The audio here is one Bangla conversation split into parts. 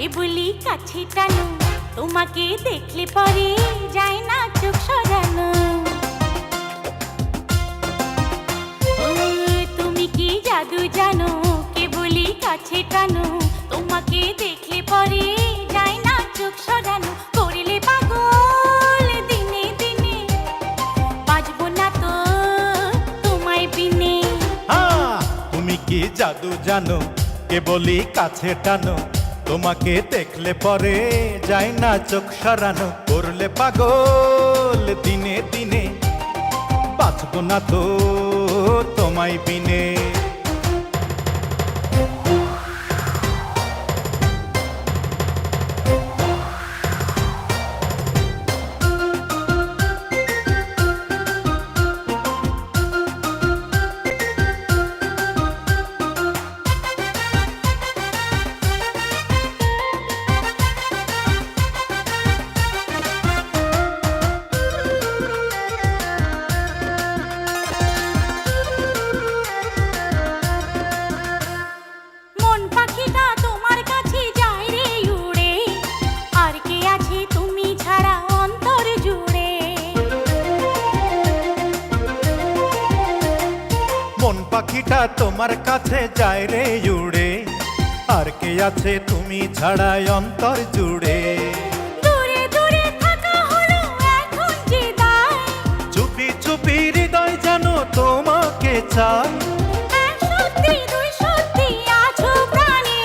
কেবলি কাছে টানো, তোমাকে দেখলে পরে যায় না চোখ সরানো। ও তুমি কি জাদু জানো, কেবলি কাছে টানো, তোমাকে দেখলে পরে যায় না চোখ সরানো। করলে পাগল দিনে দিনে, বাজবো না তো তোমায় বিনে। তুমি কি জাদু জানো, কেবলি কাছে টানো, তোমাকে দেখলে পরে যায় না চোখ সরানো। করলে পাগল দিনে দিনে, বাঁচব না তো তোমায় বিনে। মন পাখিটা তোমার কাছে যায় রে উড়ে, আর কে আছে তুমি ছাড়া অন্তর জুড়ে। দূরে দূরে থাকা হলো এখন যে দায়, চুপি চুপি হৃদয় জানো তোমাকে চাই। এক সত্যি দুই সত্যি আছো প্রাণে,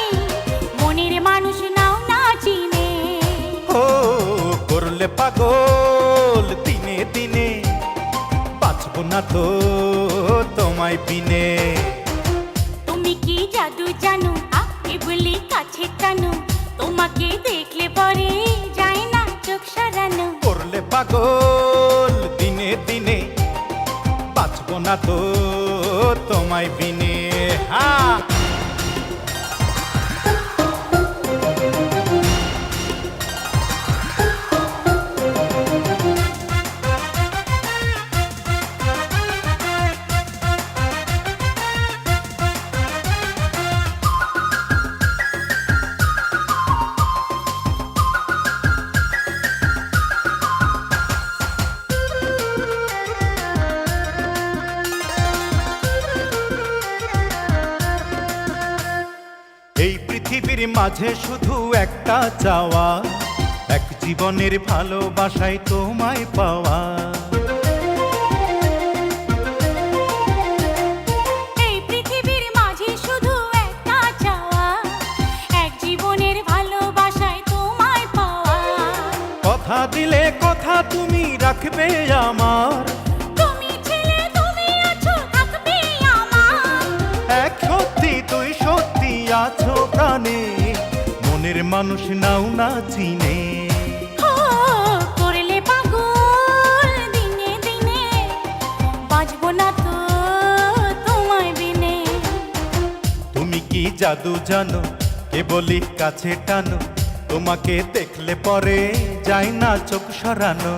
মনের মানুষ নাও না চিনে। ও করলে পাগল দিনে দিনে, বাঁচব না তো তোমায় বিনে। তুমি কি জাদু জানো, কেবলি কাছে টানো, তোমাকে দেখলে পরে যায় না চোখ সরানো। করলে পাগল দিনে দিনে, বাঁচব না তো তোমায় বিনে। এই পৃথিবীর মাঝে শুধু একটা চাওয়া, এক জীবনের ভালোবাসায় তোমায় পাওয়া। এই পৃথিবীর মাঝে শুধু একটা চাওয়া, এক জীবনের ভালোবাসায় তোমায় পাওয়া। কথা দিলে কথা তুমি রাখবে আমার, তুমি ছেলে তুমি আছো থাকবে আমার। এক সত্যি তুই সত্যি আছো প্রাণে, মনের মানুষ নাও না চিনে। ও করলে পাগল দিনে দিনে, বাজবো না তো তোমায় বিনে। তুমি কি জাদু জানো, কেবলি কাছে টানো, তোমাকে দেখলে পরে যায় না চোখ সরানো।